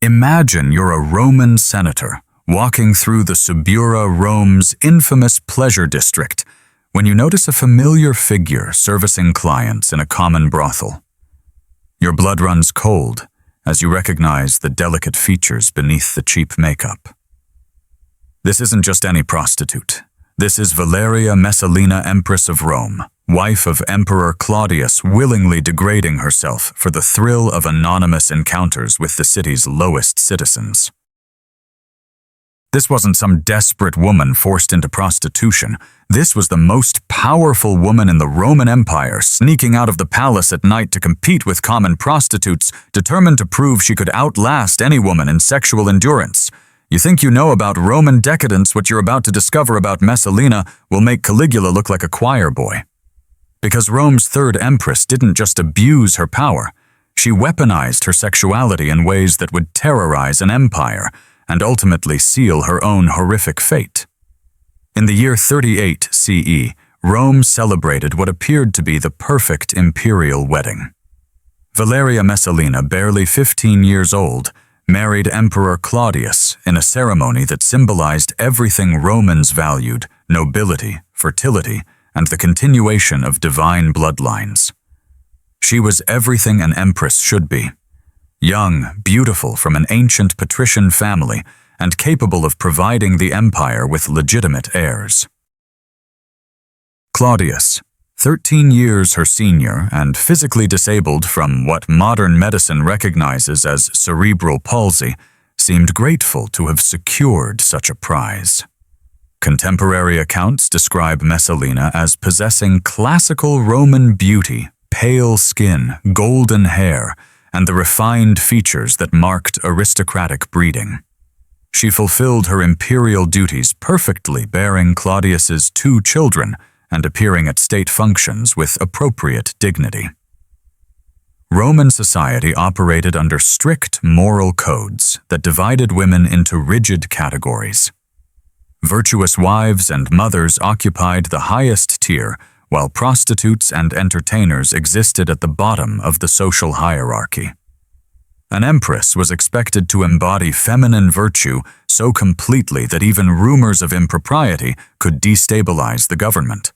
Imagine you're a Roman senator walking through the Subura, Rome's infamous pleasure district, when you notice a familiar figure servicing clients in a common brothel. Your blood runs cold as you recognize the delicate features beneath the cheap makeup. This isn't just any prostitute. This is Valeria Messalina, Empress of Rome, wife of Emperor Claudius, willingly degrading herself for the thrill of anonymous encounters with the city's lowest citizens. This wasn't some desperate woman forced into prostitution. This was the most powerful woman in the Roman Empire, sneaking out of the palace at night to compete with common prostitutes, determined to prove she could outlast any woman in sexual endurance. You think you know about Roman decadence, what you're about to discover about Messalina will make Caligula look like a choir boy. Because Rome's third empress didn't just abuse her power, she weaponized her sexuality in ways that would terrorize an empire and ultimately seal her own horrific fate. In the year 38 CE, Rome celebrated what appeared to be the perfect imperial wedding. Valeria Messalina, barely 15 years old, married Emperor Claudius in a ceremony that symbolized everything Romans valued: nobility, fertility, and the continuation of divine bloodlines. She was everything an empress should be: young, beautiful from an ancient patrician family, and capable of providing the empire with legitimate heirs. Claudius, 13 years her senior and physically disabled from what modern medicine recognizes as cerebral palsy, seemed grateful to have secured such a prize. Contemporary accounts describe Messalina as possessing classical Roman beauty, pale skin, golden hair, and the refined features that marked aristocratic breeding. She fulfilled her imperial duties perfectly, bearing Claudius's 2 children and appearing at state functions with appropriate dignity. Roman society operated under strict moral codes that divided women into rigid categories. Virtuous wives and mothers occupied the highest tier, while prostitutes and entertainers existed at the bottom of the social hierarchy. An empress was expected to embody feminine virtue so completely that even rumors of impropriety could destabilize the government.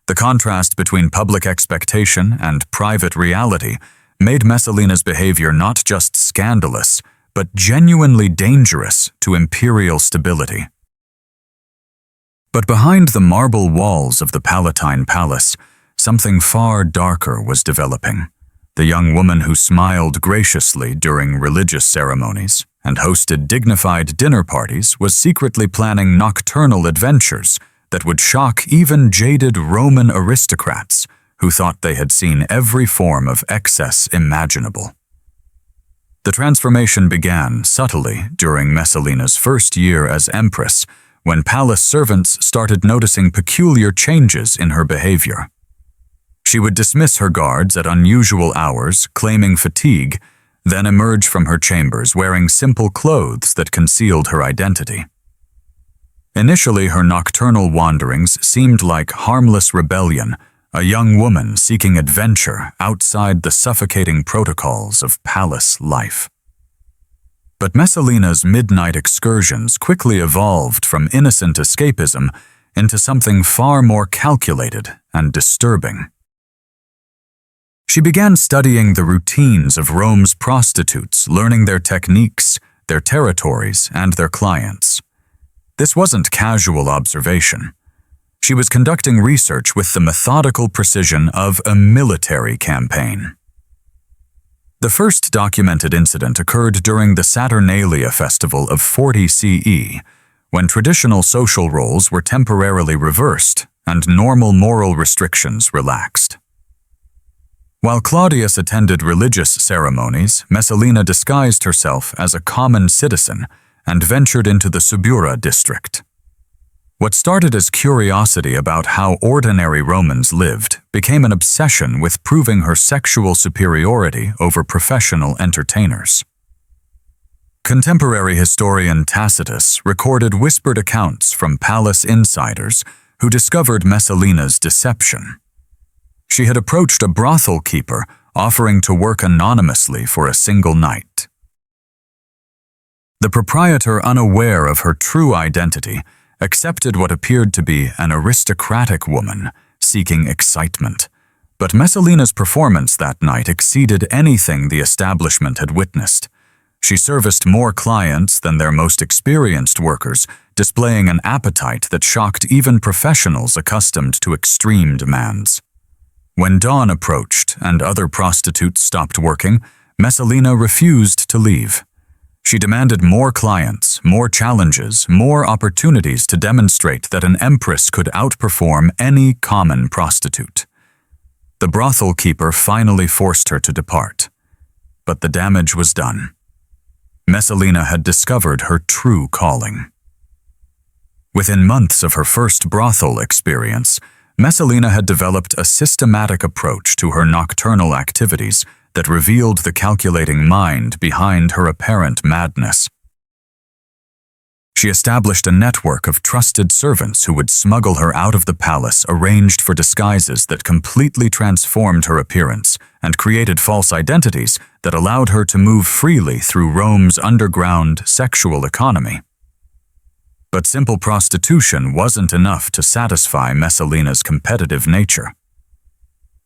The contrast between public expectation and private reality made Messalina's behavior not just scandalous, but genuinely dangerous to imperial stability. But behind the marble walls of the Palatine Palace, something far darker was developing. The young woman who smiled graciously during religious ceremonies and hosted dignified dinner parties was secretly planning nocturnal adventures that would shock even jaded Roman aristocrats who thought they had seen every form of excess imaginable. The transformation began subtly during Messalina's first year as empress, when palace servants started noticing peculiar changes in her behavior. She would dismiss her guards at unusual hours, claiming fatigue, then emerge from her chambers wearing simple clothes that concealed her identity. Initially, her nocturnal wanderings seemed like harmless rebellion, a young woman seeking adventure outside the suffocating protocols of palace life. But Messalina's midnight excursions quickly evolved from innocent escapism into something far more calculated and disturbing. She began studying the routines of Rome's prostitutes, learning their techniques, their territories, and their clients. This wasn't casual observation. She was conducting research with the methodical precision of a military campaign. The first documented incident occurred during the Saturnalia festival of 40 CE, when traditional social roles were temporarily reversed and normal moral restrictions relaxed. While Claudius attended religious ceremonies, Messalina disguised herself as a common citizen and ventured into the Subura district. What started as curiosity about how ordinary Romans lived became an obsession with proving her sexual superiority over professional entertainers. Contemporary historian Tacitus recorded whispered accounts from palace insiders who discovered Messalina's deception. She had approached a brothel keeper, offering to work anonymously for a single night. The proprietor, unaware of her true identity, accepted what appeared to be an aristocratic woman seeking excitement. But Messalina's performance that night exceeded anything the establishment had witnessed. She serviced more clients than their most experienced workers, displaying an appetite that shocked even professionals accustomed to extreme demands. When dawn approached and other prostitutes stopped working, Messalina refused to leave. She demanded more clients, more challenges, more opportunities to demonstrate that an empress could outperform any common prostitute. The brothel keeper finally forced her to depart. But the damage was done. Messalina had discovered her true calling. Within months of her first brothel experience, Messalina had developed a systematic approach to her nocturnal activities that revealed the calculating mind behind her apparent madness. She established a network of trusted servants who would smuggle her out of the palace, arranged for disguises that completely transformed her appearance and created false identities that allowed her to move freely through Rome's underground sexual economy. But simple prostitution wasn't enough to satisfy Messalina's competitive nature.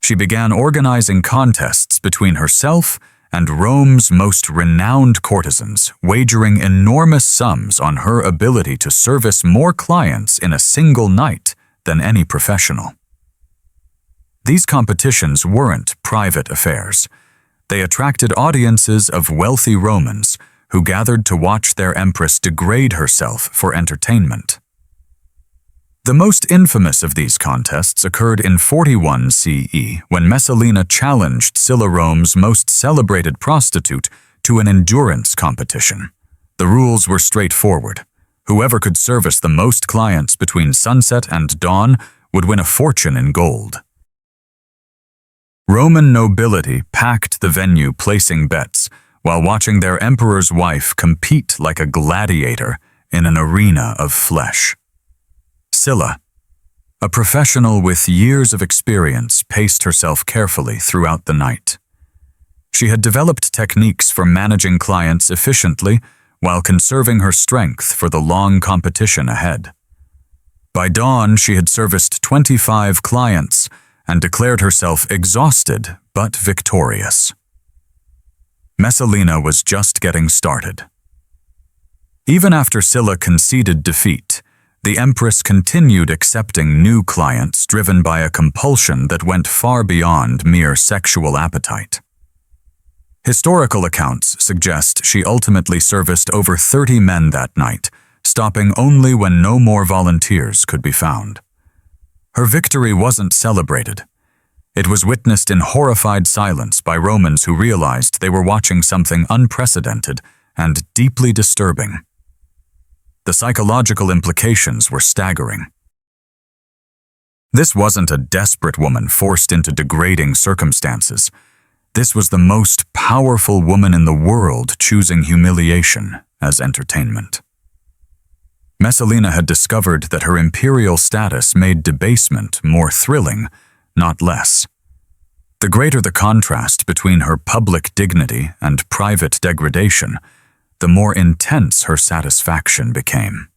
She began organizing contests between herself and Rome's most renowned courtesans, wagering enormous sums on her ability to service more clients in a single night than any professional. These competitions weren't private affairs. They attracted audiences of wealthy Romans who gathered to watch their empress degrade herself for entertainment. The most infamous of these contests occurred in 41 CE, when Messalina challenged Scylla, Rome's most celebrated prostitute, to an endurance competition. The rules were straightforward. Whoever could service the most clients between sunset and dawn would win a fortune in gold. Roman nobility packed the venue, placing bets, while watching their emperor's wife compete like a gladiator in an arena of flesh. Scylla, a professional with years of experience, paced herself carefully throughout the night. She had developed techniques for managing clients efficiently while conserving her strength for the long competition ahead. By dawn, she had serviced 25 clients and declared herself exhausted but victorious. Messalina was just getting started. Even after Scylla conceded defeat, the empress continued accepting new clients driven by a compulsion that went far beyond mere sexual appetite. Historical accounts suggest she ultimately serviced over 30 men that night, stopping only when no more volunteers could be found. Her victory wasn't celebrated. It was witnessed in horrified silence by Romans who realized they were watching something unprecedented and deeply disturbing. The psychological implications were staggering. This wasn't a desperate woman forced into degrading circumstances. This was the most powerful woman in the world choosing humiliation as entertainment. Messalina had discovered that her imperial status made debasement more thrilling, not less. The greater the contrast between her public dignity and private degradation, the more intense her satisfaction became.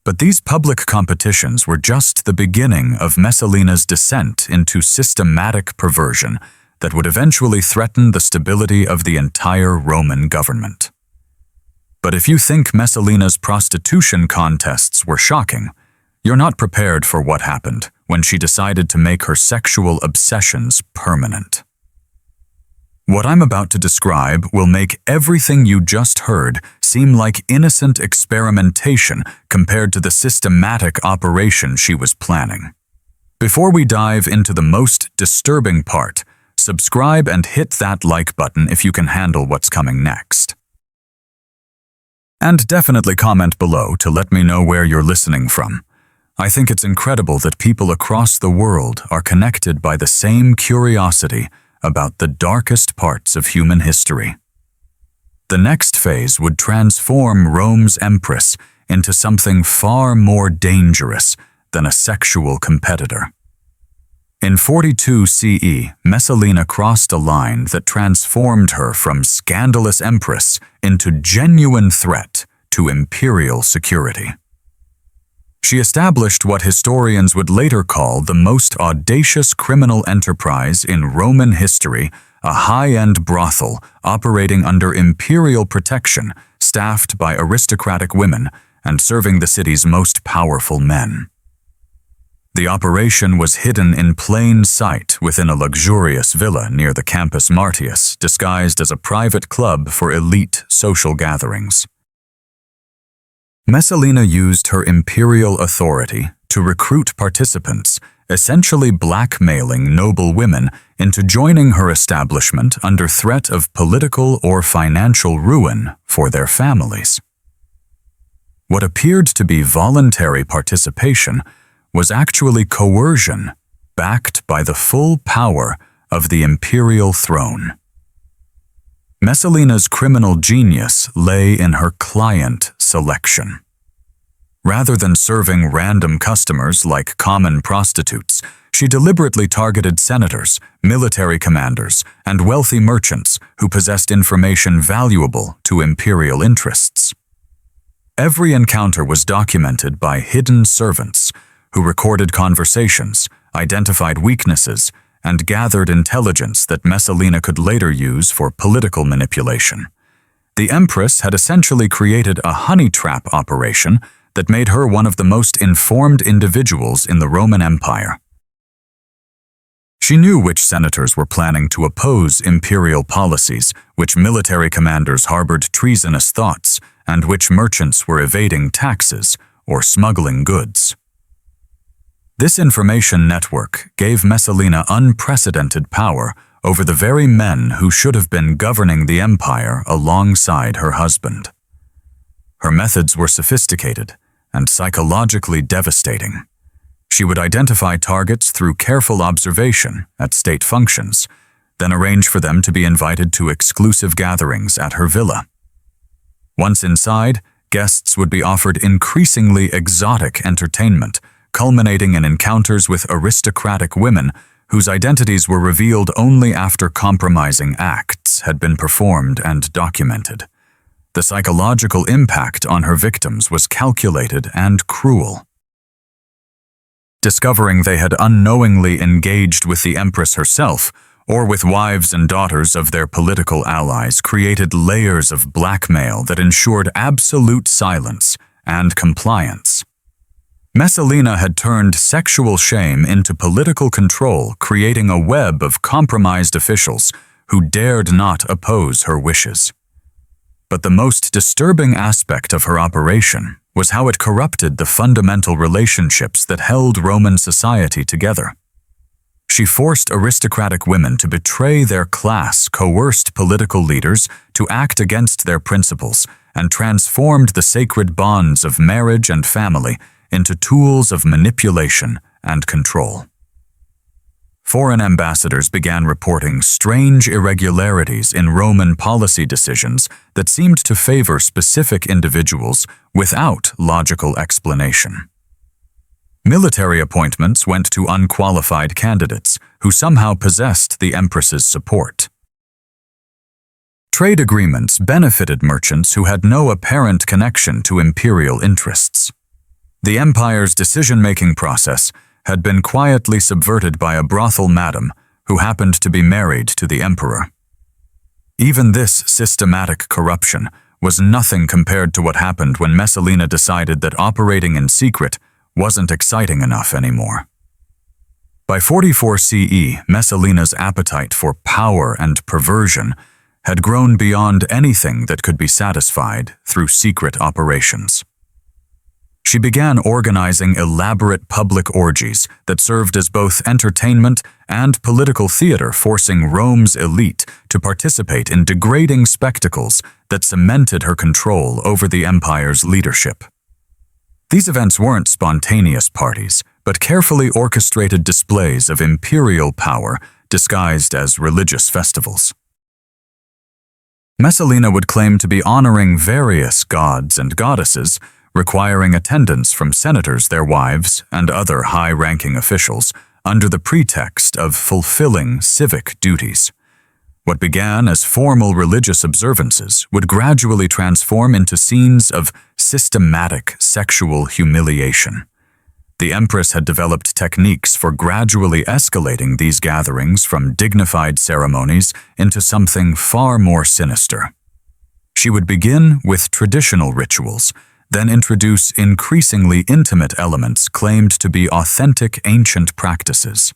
But these public competitions were just the beginning of Messalina's descent into systematic perversion that would eventually threaten the stability of the entire Roman government. But if you think Messalina's prostitution contests were shocking, you're not prepared for what happened when she decided to make her sexual obsessions permanent. What I'm about to describe will make everything you just heard seem like innocent experimentation compared to the systematic operation she was planning. Before we dive into the most disturbing part, subscribe and hit that like button if you can handle what's coming next. And definitely comment below to let me know where you're listening from. I think it's incredible that people across the world are connected by the same curiosity about the darkest parts of human history. The next phase would transform Rome's empress into something far more dangerous than a sexual competitor. In 42 CE, Messalina crossed a line that transformed her from scandalous empress into genuine threat to imperial security. She established what historians would later call the most audacious criminal enterprise in Roman history, a high-end brothel operating under imperial protection, staffed by aristocratic women and serving the city's most powerful men. The operation was hidden in plain sight within a luxurious villa near the Campus Martius, disguised as a private club for elite social gatherings. Messalina used her imperial authority to recruit participants, essentially blackmailing noble women into joining her establishment under threat of political or financial ruin for their families. What appeared to be voluntary participation was actually coercion, backed by the full power of the imperial throne. Messalina's criminal genius lay in her client selection. Rather than serving random customers like common prostitutes, she deliberately targeted senators, military commanders, and wealthy merchants who possessed information valuable to imperial interests. Every encounter was documented by hidden servants who recorded conversations, identified weaknesses, and gathered intelligence that Messalina could later use for political manipulation. The Empress had essentially created a honey trap operation that made her one of the most informed individuals in the Roman Empire. She knew which senators were planning to oppose imperial policies, which military commanders harbored treasonous thoughts, and which merchants were evading taxes or smuggling goods. This information network gave Messalina unprecedented power over the very men who should have been governing the empire alongside her husband. Her methods were sophisticated and psychologically devastating. She would identify targets through careful observation at state functions, then arrange for them to be invited to exclusive gatherings at her villa. Once inside, guests would be offered increasingly exotic entertainment, culminating in encounters with aristocratic women whose identities were revealed only after compromising acts had been performed and documented. The psychological impact on her victims was calculated and cruel. Discovering they had unknowingly engaged with the Empress herself, or with wives and daughters of their political allies, created layers of blackmail that ensured absolute silence and compliance. Messalina had turned sexual shame into political control, creating a web of compromised officials who dared not oppose her wishes. But the most disturbing aspect of her operation was how it corrupted the fundamental relationships that held Roman society together. She forced aristocratic women to betray their class, coerced political leaders to act against their principles, and transformed the sacred bonds of marriage and family into tools of manipulation and control. Foreign ambassadors began reporting strange irregularities in Roman policy decisions that seemed to favor specific individuals without logical explanation. Military appointments went to unqualified candidates who somehow possessed the Empress's support. Trade agreements benefited merchants who had no apparent connection to imperial interests. The empire's decision-making process had been quietly subverted by a brothel madam who happened to be married to the emperor. Even this systematic corruption was nothing compared to what happened when Messalina decided that operating in secret wasn't exciting enough anymore. By 44 CE, Messalina's appetite for power and perversion had grown beyond anything that could be satisfied through secret operations. She began organizing elaborate public orgies that served as both entertainment and political theater, forcing Rome's elite to participate in degrading spectacles that cemented her control over the empire's leadership. These events weren't spontaneous parties, but carefully orchestrated displays of imperial power disguised as religious festivals. Messalina would claim to be honoring various gods and goddesses, requiring attendance from senators, their wives, and other high-ranking officials, under the pretext of fulfilling civic duties. What began as formal religious observances would gradually transform into scenes of systematic sexual humiliation. The Empress had developed techniques for gradually escalating these gatherings from dignified ceremonies into something far more sinister. She would begin with traditional rituals, then introduce increasingly intimate elements claimed to be authentic ancient practices.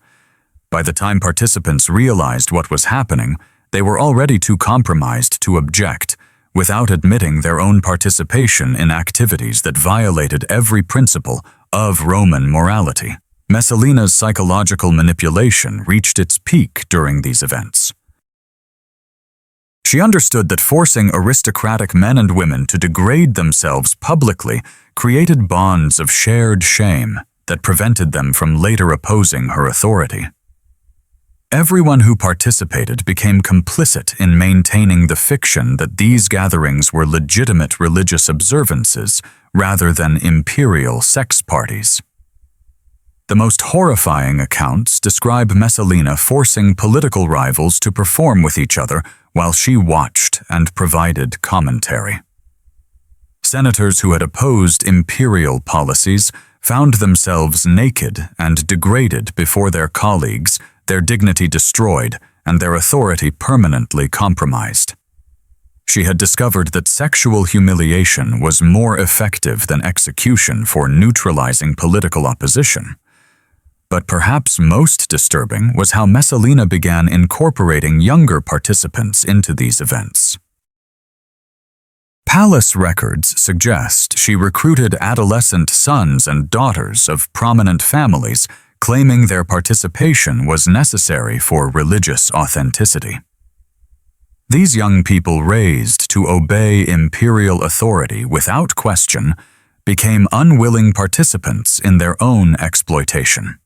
By the time participants realized what was happening, they were already too compromised to object, without admitting their own participation in activities that violated every principle of Roman morality. Messalina's psychological manipulation reached its peak during these events. She understood that forcing aristocratic men and women to degrade themselves publicly created bonds of shared shame that prevented them from later opposing her authority. Everyone who participated became complicit in maintaining the fiction that these gatherings were legitimate religious observances rather than imperial sex parties. The most horrifying accounts describe Messalina forcing political rivals to perform with each other while she watched and provided commentary. Senators who had opposed imperial policies found themselves naked and degraded before their colleagues, their dignity destroyed, and their authority permanently compromised. She had discovered that sexual humiliation was more effective than execution for neutralizing political opposition. But perhaps most disturbing was how Messalina began incorporating younger participants into these events. Palace records suggest she recruited adolescent sons and daughters of prominent families, claiming their participation was necessary for religious authenticity. These young people, raised to obey imperial authority without question, became unwilling participants in their own exploitation.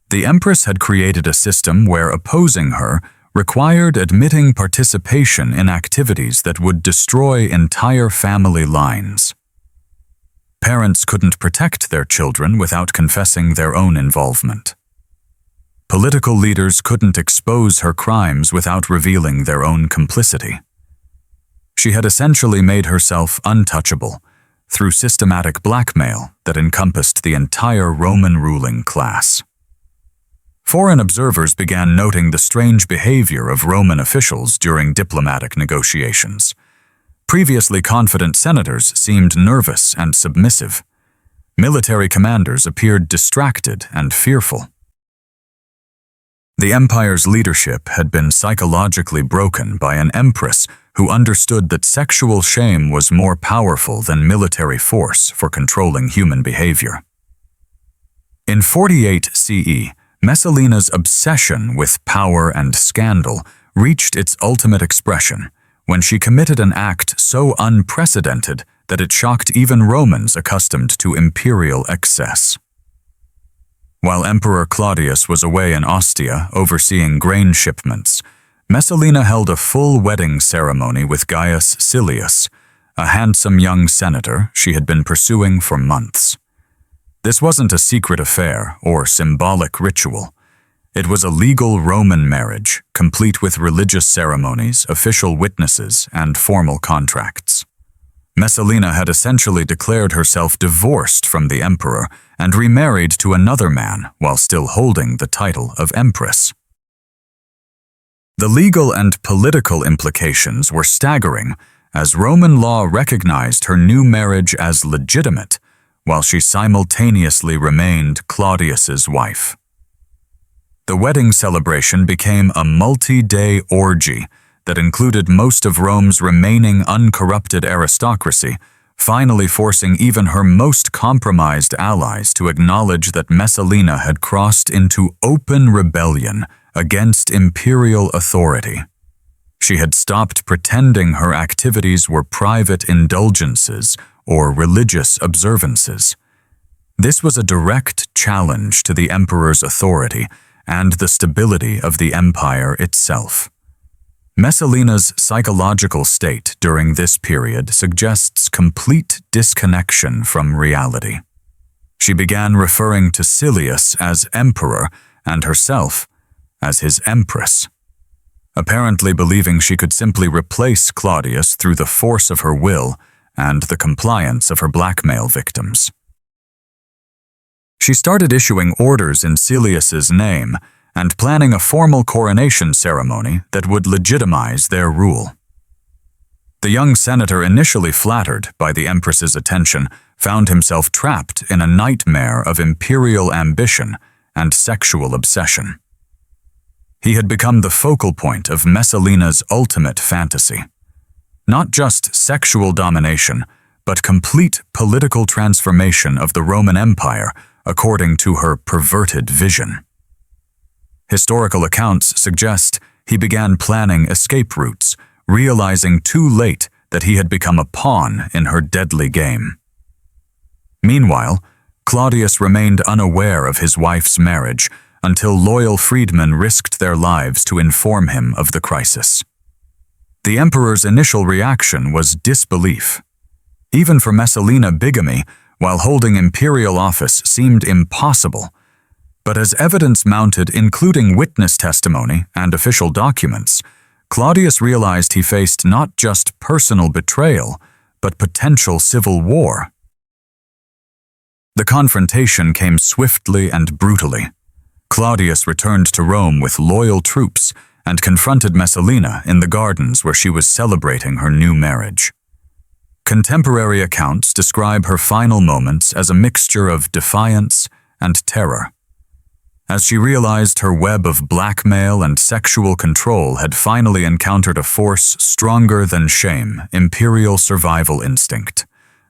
The Empress had created a system where opposing her required admitting participation in activities that would destroy entire family lines. Parents couldn't protect their children without confessing their own involvement. Political leaders couldn't expose her crimes without revealing their own complicity. She had essentially made herself untouchable through systematic blackmail that encompassed the entire Roman ruling class. Foreign observers began noting the strange behavior of Roman officials during diplomatic negotiations. Previously confident senators seemed nervous and submissive. Military commanders appeared distracted and fearful. The empire's leadership had been psychologically broken by an empress who understood that sexual shame was more powerful than military force for controlling human behavior. In 48 CE, Messalina's obsession with power and scandal reached its ultimate expression when she committed an act so unprecedented that it shocked even Romans accustomed to imperial excess. While Emperor Claudius was away in Ostia overseeing grain shipments, Messalina held a full wedding ceremony with Gaius Silius, a handsome young senator she had been pursuing for months. This wasn't a secret affair or symbolic ritual. It was a legal Roman marriage, complete with religious ceremonies, official witnesses, and formal contracts. Messalina had essentially declared herself divorced from the emperor and remarried to another man while still holding the title of empress. The legal and political implications were staggering, as Roman law recognized her new marriage as legitimate, while she simultaneously remained Claudius's wife. The wedding celebration became a multi-day orgy that included most of Rome's remaining uncorrupted aristocracy, finally forcing even her most compromised allies to acknowledge that Messalina had crossed into open rebellion against imperial authority. She had stopped pretending her activities were private indulgences or religious observances. This was a direct challenge to the emperor's authority and the stability of the empire itself. Messalina's psychological state during this period suggests complete disconnection from reality. She began referring to Silius as emperor and herself as his empress, apparently believing she could simply replace Claudius through the force of her will and the compliance of her blackmail victims. She started issuing orders in Silius's name and planning a formal coronation ceremony that would legitimize their rule. The young senator, initially flattered by the empress's attention, found himself trapped in a nightmare of imperial ambition and sexual obsession. He had become the focal point of Messalina's ultimate fantasy. Not just sexual domination, but complete political transformation of the Roman Empire according to her perverted vision. Historical accounts suggest he began planning escape routes, realizing too late that he had become a pawn in her deadly game. Meanwhile, Claudius remained unaware of his wife's marriage until loyal freedmen risked their lives to inform him of the crisis. The emperor's initial reaction was disbelief. Even for Messalina, bigamy, while holding imperial office, seemed impossible. But as evidence mounted, including witness testimony and official documents, Claudius realized he faced not just personal betrayal, but potential civil war. The confrontation came swiftly and brutally. Claudius returned to Rome with loyal troops and confronted Messalina in the gardens where she was celebrating her new marriage. Contemporary accounts describe her final moments as a mixture of defiance and terror. As she realized her web of blackmail and sexual control had finally encountered a force stronger than shame, imperial survival instinct.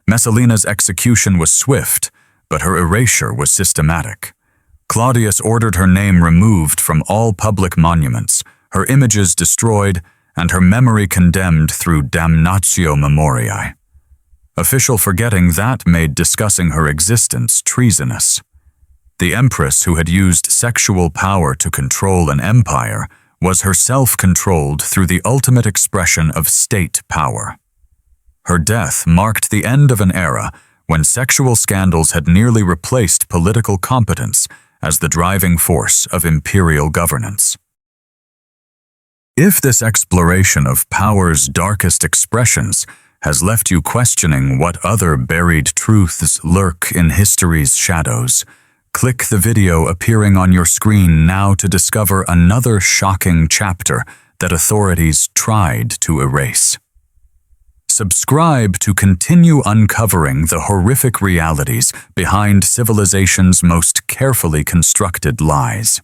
Messalina's execution was swift, but her erasure was systematic. Claudius ordered her name removed from all public monuments, her images destroyed, and her memory condemned through damnatio memoriae. Official forgetting that made discussing her existence treasonous. The empress, who had used sexual power to control an empire, was herself controlled through the ultimate expression of state power. Her death marked the end of an era when sexual scandals had nearly replaced political competence as the driving force of imperial governance. If this exploration of power's darkest expressions has left you questioning what other buried truths lurk in history's shadows, click the video appearing on your screen now to discover another shocking chapter that authorities tried to erase. Subscribe to continue uncovering the horrific realities behind civilization's most carefully constructed lies.